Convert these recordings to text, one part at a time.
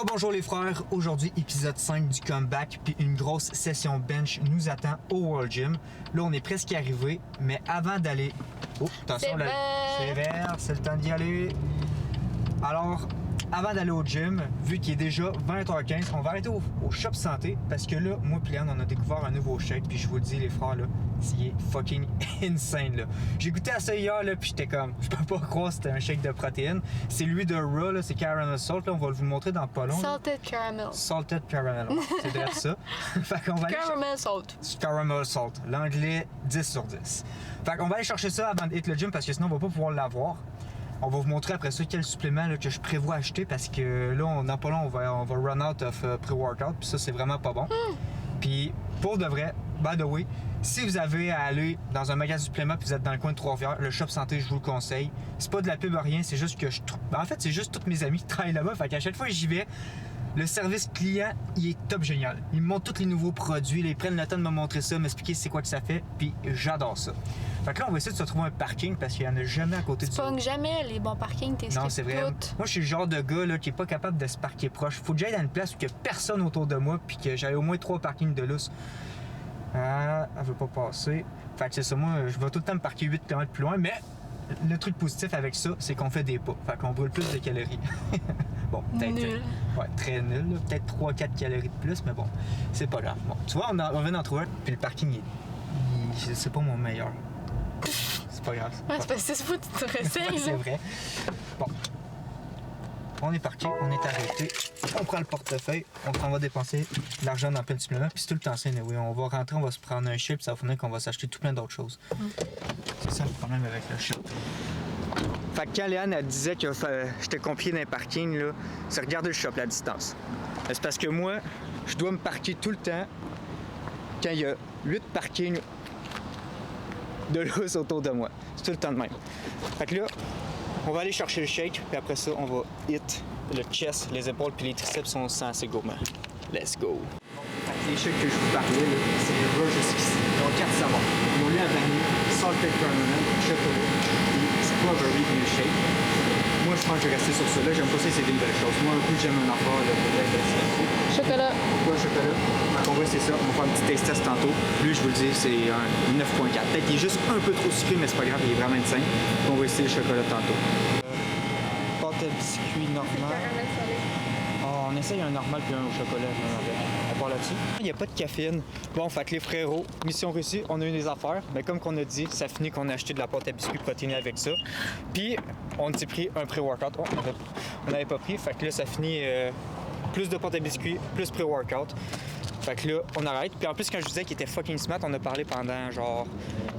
Bonjour les frères, aujourd'hui épisode 5 du comeback, puis une grosse session bench nous attend au World Gym. Là on est presque arrivé, mais avant d'aller... Oh, attention, c'est vert, c'est le temps d'y aller. Alors, avant d'aller au gym, vu qu'il est déjà 20h15, on va arrêter au Shop Santé, parce que là, moi et Léon, on a découvert un nouveau shake, puis je vous le dis les frères, là, c'est fucking insane, là. J'ai goûté à ça hier, là, puis j'étais comme, je peux pas croire que c'était un shake de protéines. C'est lui de Raw, là, c'est Caramel Salt, là, on va vous le montrer dans pas long. Salted Caramel. Salted Caramel, c'est vrai ça. Fait qu'on va aller Caramel Salt. Caramel Salt, l'anglais 10 sur 10. Fait qu'on va aller chercher ça avant de hit le gym, parce que sinon on va pas pouvoir l'avoir. On va vous montrer après ça quel supplément là, que je prévois acheter parce que là, dans pas long, on va run out of pre-workout. Puis ça, c'est vraiment pas bon. Puis pour de vrai, by the way, si vous avez à aller dans un magasin de suppléments puis vous êtes dans le coin de Trois-Rivières, le Shop Santé, je vous le conseille. C'est pas de la pub à rien, c'est juste que je trouve... En fait, c'est juste tous mes amis qui travaillent là-bas. Fait qu'à chaque fois que j'y vais, le service client, il est top génial. Ils me montrent tous les nouveaux produits, là, ils prennent le temps de me montrer ça, m'expliquer c'est quoi que ça fait, puis j'adore ça. Fait que là, on va essayer de se trouver un parking parce qu'il n'y en a jamais à côté de ça. Tu pognes jamais les bons parkings, t'es Non, c'est vrai. toutes. Moi, je suis le genre de gars là, qui est pas capable de se parquer proche. Faut que j'aille dans une place où il n'y a personne autour de moi, puis que j'aille au moins 3 parkings de lousse. Ah, elle veut pas passer. Fait que c'est ça, moi, je vais tout le temps me parquer 8 km plus loin, mais le truc positif avec ça, c'est qu'on fait des pas. Fait qu'on brûle plus de calories. Bon, peut-être. Nul. Ouais, très nul. Là. Peut-être 3-4 calories de plus, mais bon, c'est pas grave. Bon, tu vois, on vient d'en trouver un, puis le parking, c'est pas mon meilleur. C'est pas grave. Ouais, c'est parce que c'est fou, tu te resserres. C'est vrai. Bon. On est parti, on est arrêté. On prend le portefeuille, on s'en va dépenser de l'argent dans plein de suppléments. Puis c'est tout le temps ça, oui. On va rentrer, on va se prendre un chip, puis ça va finir qu'on va s'acheter tout plein d'autres choses. C'est ça le problème avec le shop. Fait que quand Léane, elle disait que j'étais compliqué dans les parkings, là, c'est regarder le shop, la distance. C'est parce que moi, je dois me parquer tout le temps quand il y a 8 parkings de lousse autour de moi. C'est tout le temps de même. Fait que là, on va aller chercher le shake, puis après ça, on va hit le chest, les épaules, puis les triceps sont assez gourmands. Let's go! Les shakes que je vous parlais, c'est le Raw jusqu'ici. Ils ont 4 savons. Ils ont lait à vanille, salted caramel, chocolat, et strawberry milkshake. Moi, je pense que je vais rester sur ça. Là, j'aime pas ça, c'est des belles choses. Moi, un coup, j'aime un affaire, peut-être là-dessus. Chocolat. Pourquoi le chocolat? Donc, on va essayer ça. On va faire un petit taste test tantôt. Lui, je vous le dis, c'est un 9.4. Peut-être qu'il est juste un peu trop sucré, mais c'est pas grave, il est vraiment insane. On va essayer le chocolat tantôt. Pâte à biscuit normal. Oh, on essaye un normal puis un au chocolat. On part là-dessus. Il n'y a pas de caféine. Bon, fait que les frérots, mission réussie, on a eu des affaires. Mais comme qu'on a dit, ça finit qu'on a acheté de la pâte à biscuit protéinée avec ça. Puis, on s'est pris un pré-workout. Oh, on n'avait pas pris. Fait que là, ça finit plus de pâte à biscuit, plus pré-workout. Fait que là, on arrête. Puis en plus, quand je disais qu'il était fucking smart, on a parlé pendant genre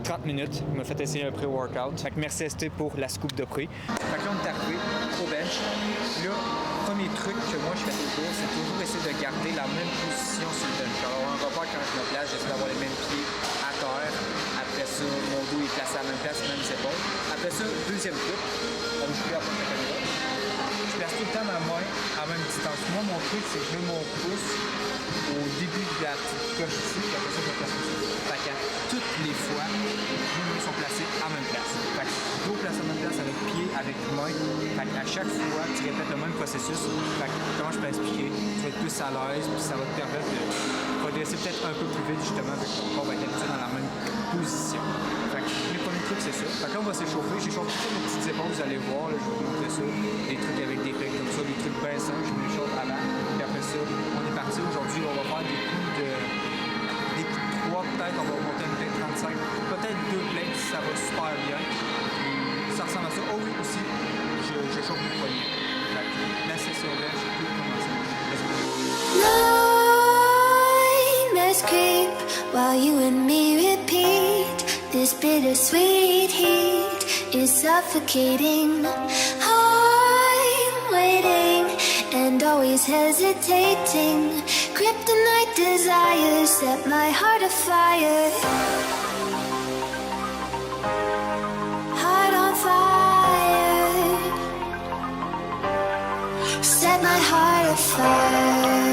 30 minutes. Il m'a fait essayer un pré-workout. Fait que merci ST pour la scoop de prix. Fait que là, on est arrivé au bench. Là, premier truc que moi je fais toujours, c'est toujours essayer de garder la même position sur le bench. Alors, un repère quand je me place, j'essaie d'avoir les mêmes pieds à terre. Après ça, mon dos est placé à la même place, même ses épaules. Après ça, deuxième truc, on me à la caméra. Je place tout le temps ma main à la même distance. Moi, mon truc, c'est que je mets mon pouce au début de la petite coche ici, puis après ça, je place ici. Fait que toutes les fois, mes mains sont placées à la même place. Fait que dos place à la même place avec pied, avec main. Fait qu'à chaque fois, tu répètes le même processus. Fait que comment je peux expliquer, tu vas être plus à l'aise, puis ça va te permettre de progresser peut-être un peu plus vite, justement, avec ton corps va être habitué dans la même position. Fait que les premiers trucs, c'est ça. Fait que là, on va s'échauffer. J'échauffe toutes mes petites épaules, vous allez voir, là, je vais vous montrer ça. Des trucs avec des pecs comme ça, des trucs bien simples, je m'échauffe avant. Puis après ça, on est parti. Aujourd'hui, on va faire des coups de 3, peut-être, on va monter une plate 35, peut-être 2 plates si ça va super bien. Puis ça ressemble à ça. Oh oui, aussi, je chauffe mes poignets. Fait que la session là, je peux commencer. Let's go. Nightmares creep while you and me repeat. This bittersweet heat is suffocating. I'm waiting and always hesitating. Kryptonite desires set my heart afire. Heart on fire. Set my heart afire.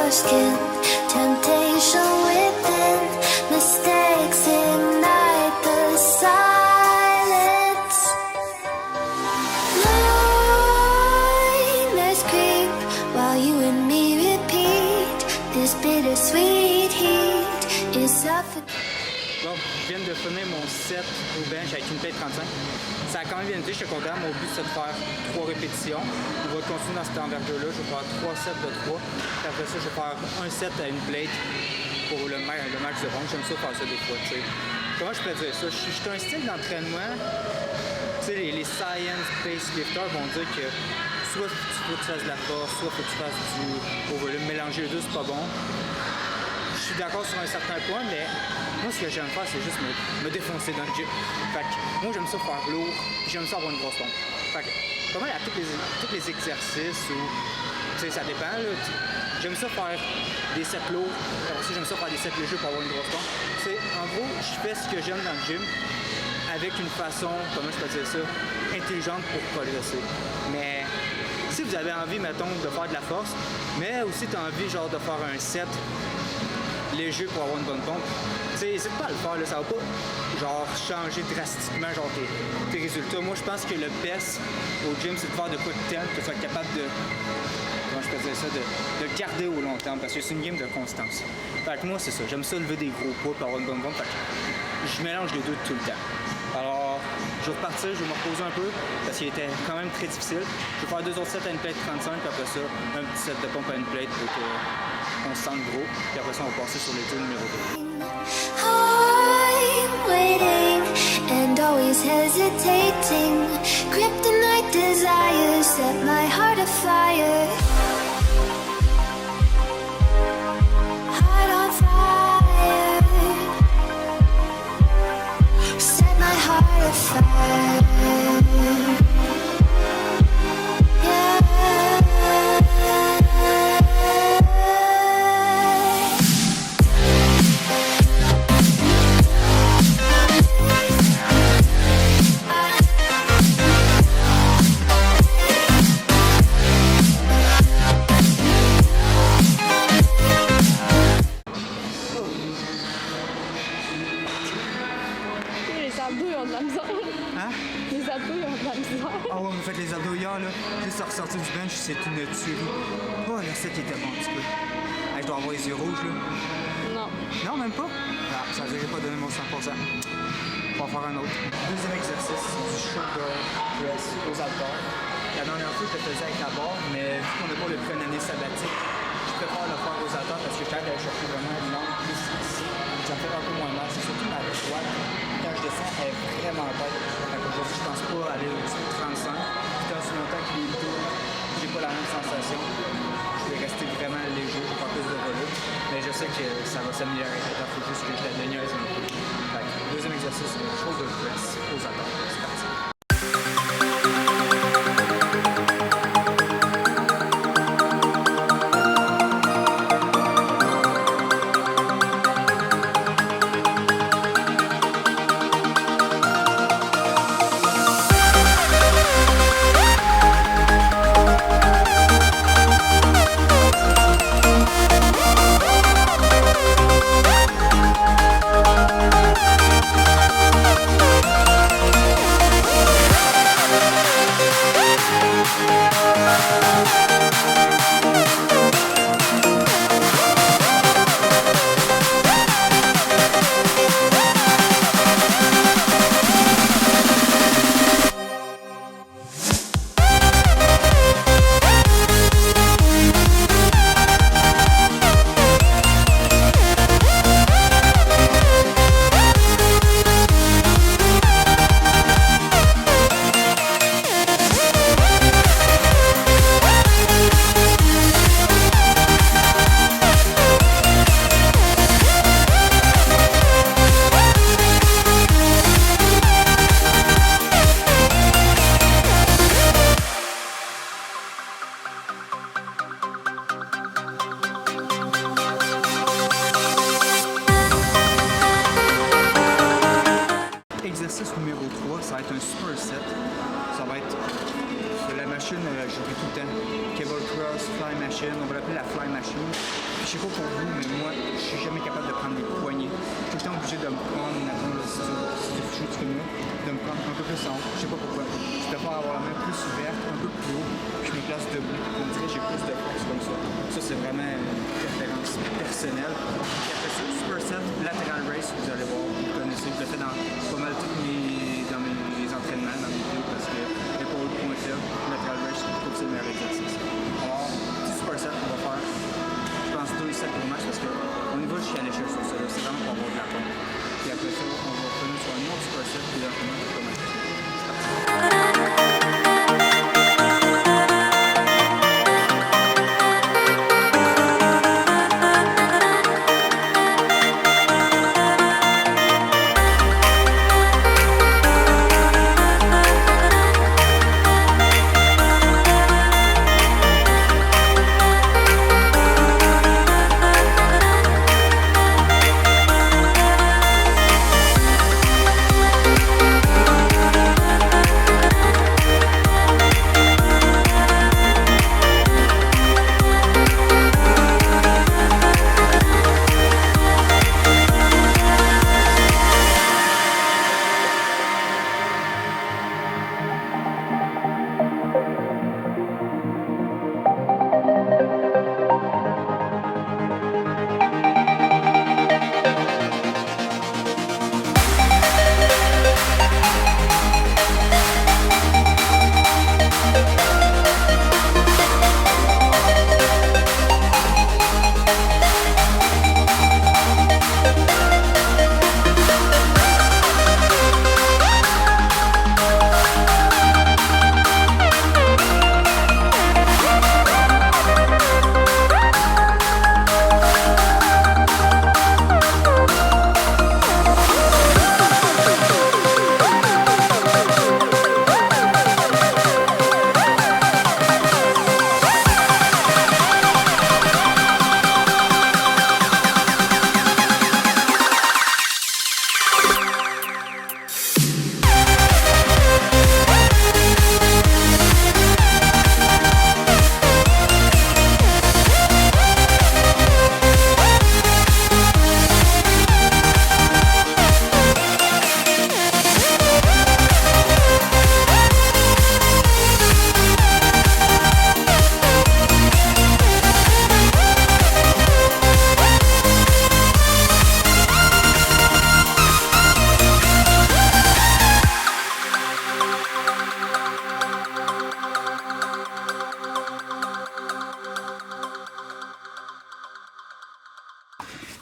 your skin. Temptation within, mistakes ignite the silence. Nightmares creep while you and me repeat. This bittersweet heat is suffocating. Bon, je viens de finir mon set au bench avec une plate 35. Ça a quand même bien été, je suis content. Mon but c'est de faire 3 répétitions. On va continuer dans cette envergure-là. Je vais faire 3 sets de 3. Puis après ça, je vais faire un set à une plate pour le max de ronde. J'aime ça faire ça des fois, tu sais. Comment je peux dire ça? Je suis un style d'entraînement. Tu sais, les science-based lifters vont dire que soit faut que tu fasses de la force, soit faut que tu fasses au volume. Mélanger les deux, c'est pas bon. Je suis d'accord sur un certain point, mais moi, ce que j'aime faire, c'est juste me défoncer dans le gym. Fait que moi, j'aime ça faire lourd, puis j'aime ça avoir une grosse pompe. Fait que, pas mal à tous les exercices, ou, tu sais, ça dépend, là. J'aime ça faire des sets lourds, alors aussi, j'aime ça faire des sets légers pour avoir une grosse pompe. Tu sais, en gros, je fais ce que j'aime dans le gym, avec une façon, comment je peux dire ça, intelligente pour progresser. Mais si vous avez envie, mettons, de faire de la force, mais aussi tu as envie, genre, de faire un set léger pour avoir une bonne pompe, tu sais, n'hésite pas à le faire, là, ça va pas genre changer drastiquement genre tes résultats. Moi je pense que le best au gym c'est de faire de quoi de tel que tu sois capable de, comment je peux dire ça, de le garder au long terme, parce que c'est une game de constance. Fait que moi c'est ça, j'aime ça lever des gros poids pour avoir une bonne pompe, fait que je mélange les deux tout le temps. Alors, je vais repartir, je vais me reposer un peu parce qu'il était quand même très difficile. Je vais faire 2 autres sets à une plate 35, puis après ça, un petit set de pompe à une plate pour qu'on se sente gros. Puis après ça, on va passer sur les tours numéro 2. I'm waiting and always hesitating. Kryptonite desires set my heart afire. Heart on fire. Set my heart afire. Les abdos, ils ont de la misère. Hein? Les abdos, ils ont de la misère. Ah ouais, vous faites les abdos hier, là. Juste à ressortir du bench, c'est une tuerie. Oh, le set était bon un petit peu. Hey, je dois avoir les yeux rouges, là. Non. Non, même pas? Ah, ça ne dirait pas donner mon 100%. On va en faire un autre. Deuxième exercice, c'est du shoulder press aux haltères. La dernière fois, je le faisais avec la barre, mais vu qu'on n'a pas le pris une année sabbatique, je préfère le faire aux haltères parce que je suis allé chercher vraiment une langue plus ici. Ça me fait un peu moins mal. C'est surtout ma droite. Quand je descends, elle est vraiment bête. Donc aujourd'hui, je pense pas aller au-dessus de 35. Puis dans ce longtemps que les dos, j'ai pas la même sensation. Je vais rester vraiment léger, je vais faire plus de volume. Mais je sais que ça va s'améliorer. Il faut juste que je la déniaise un peu. Fait que, deuxième exercice, shoulder press aux haltères. C'est parti. Exercice numéro 3, ça va être un super set. Ça va être de la machine, je fais tout le temps. Cable cross, fly machine, on va l'appeler la fly machine. Puis je sais pas pour vous, mais moi, je suis jamais capable de prendre des poignées. Je suis tout le temps obligé de me prendre, maintenant, là, si tu fais du mur, de me prendre un peu plus en haut. Je sais pas pourquoi. Je préfère avoir la main plus ouverte, un peu plus haut, puis je me place debout. On dirait que j'ai plus de force comme ça. Ça, c'est vraiment une préférence personnelle. Puis après ça, superset, lateral raise, vous allez voir, vous connaissez. Je le fais dans pas mal tous dans mes entraînements, dans mes vidéos, parce que l'épaule point faible, lateral raise, je trouve que c'est le meilleur exercice. Alors, petit superset, on va faire, je pense, 2 sets au max, parce qu'on y va jusqu'à l'échelle sur ça. C'est vraiment pour avoir de la pompe. Puis après ça, on va revenir sur un autre superset, puis là, on va commencer.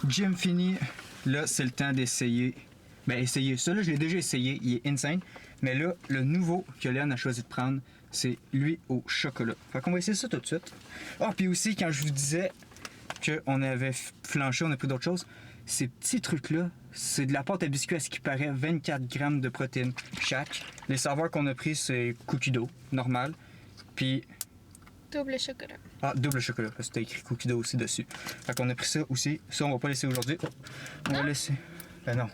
Gym fini, là c'est le temps d'essayer. Ben essayer, ça là je l'ai déjà essayé, il est insane. Mais là, le nouveau que Léon a choisi de prendre, c'est lui au chocolat. Fait qu'on va essayer ça tout de suite. Ah, puis aussi quand je vous disais qu'on avait flanché, on a pris d'autres choses, ces petits trucs-là, c'est de la pâte à biscuits à ce qui paraît, 24 grammes de protéines chaque. Les saveurs qu'on a pris, c'est cookie dough, normal. Puis... Double chocolat. Ah, double chocolat, parce que t'as écrit cookie dough aussi dessus. Fait qu'on a pris ça aussi. Ça, on va pas laisser aujourd'hui. Oh, on va laisser... Ben non.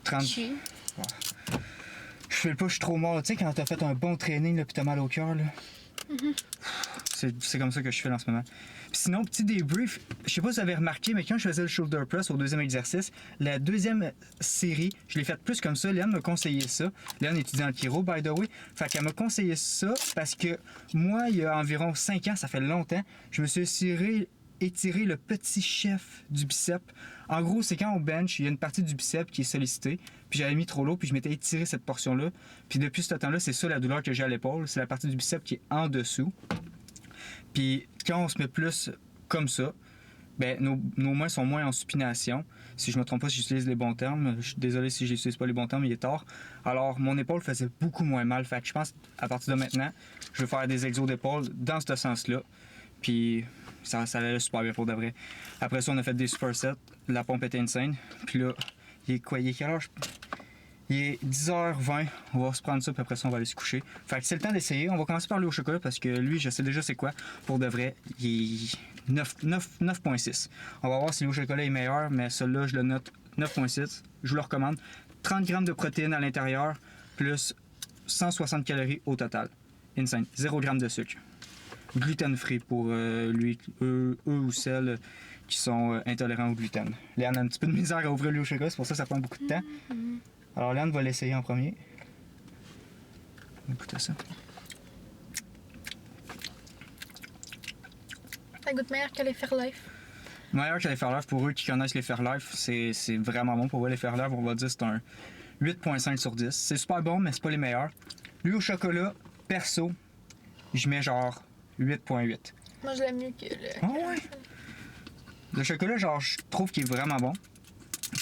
30... Ouais. Je fais pas, je suis trop mort. Tu sais, quand t'as fait un bon training, là, pis t'as mal au cœur, là. C'est comme ça que je fais en ce moment. Puis sinon, petit débrief, je sais pas si vous avez remarqué, mais quand je faisais le shoulder press au deuxième exercice, la deuxième série, je l'ai faite plus comme ça. Léon m'a conseillé ça. Léon étudie en chiro, by the way. Fait qu'elle m'a conseillé ça parce que moi, il y a environ 5 ans, ça fait longtemps, je me suis étiré le petit chef du bicep. En gros, c'est quand on bench, il y a une partie du bicep qui est sollicitée, puis j'avais mis trop lourd, puis je m'étais étiré cette portion-là. Puis depuis ce temps-là, c'est ça la douleur que j'ai à l'épaule, c'est la partie du bicep qui est en dessous. Puis quand on se met plus comme ça, ben nos mains sont moins en supination. Si je me trompe pas, si j'utilise les bons termes, je suis désolé si je n'utilise pas les bons termes, il est tard. Alors mon épaule faisait beaucoup moins mal, fait que je pense à partir de maintenant, je vais faire des exos d'épaule dans ce sens-là. Puis ça allait super bien pour de vrai. Après ça, on a fait des supersets. La pompe était insane. Puis là, il est quoi? Il est quelle heure? Il est 10h20. On va se prendre ça, puis après ça, on va aller se coucher. Fait que c'est le temps d'essayer. On va commencer par lui au chocolat parce que lui, je sais déjà c'est quoi. Pour de vrai, il est 9.6. On va voir si le chocolat est meilleur, mais celui-là, je le note 9.6. Je vous le recommande. 30 grammes de protéines à l'intérieur, plus 160 calories au total. Insane. 0 g de sucre. gluten-free pour eux ou celles qui sont intolérants au gluten. Léane a un petit peu de misère à ouvrir le lait au chocolat, c'est pour ça que ça prend beaucoup de temps. Alors Léane va l'essayer en premier. On va goûter ça. Ça goûte meilleur que les Fairlife. Meilleur que les Fairlife, pour eux qui connaissent les Fairlife, c'est vraiment bon. Pour eux, les Fairlife, on va dire c'est un 8.5 sur 10. C'est super bon, mais c'est pas les meilleurs. Lui au chocolat, perso, je mets genre 8.8. Moi, je l'aime mieux que le... Ah ouais? Le chocolat, genre, je trouve qu'il est vraiment bon.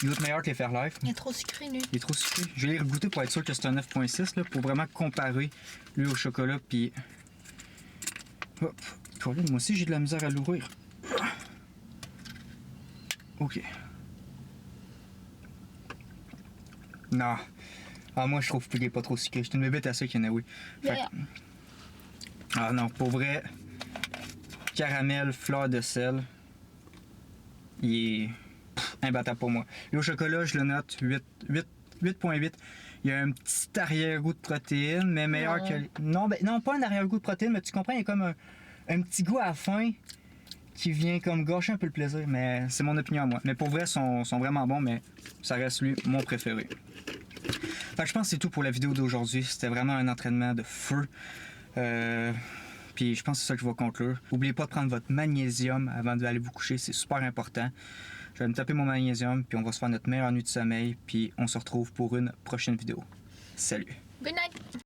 Il goûte meilleur que les Fairlife. Il est trop sucré, lui. Il est trop sucré. Je vais les regoûter pour être sûr que c'est un 9.6 là, pour vraiment comparer lui au chocolat. Puis. Hop. Colin, moi aussi, j'ai de la misère à l'ouvrir. Ok. Non. Ah, moi, je trouve qu'il est pas trop sucré. Je suis une bébête à ça qu'il y en a, oui. Fait que- Ah non, pour vrai, caramel, fleur de sel, il est imbattable pour moi. Le chocolat, je le note 8.8. Il y a un petit arrière-goût de protéines, mais meilleur que... Non, pas un arrière-goût de protéines, mais tu comprends, il y a comme un petit goût à la fin qui vient comme gâcher un peu le plaisir, mais c'est mon opinion à moi. Mais pour vrai, sont vraiment bons, mais ça reste lui mon préféré. Fait que je pense que c'est tout pour la vidéo d'aujourd'hui. C'était vraiment un entraînement de feu. Puis je pense que c'est ça que je vais conclure. N'oubliez pas de prendre votre magnésium avant d'aller vous coucher, c'est super important. Je vais me taper mon magnésium, puis on va se faire notre meilleure nuit de sommeil, puis on se retrouve pour une prochaine vidéo. Salut! Good night!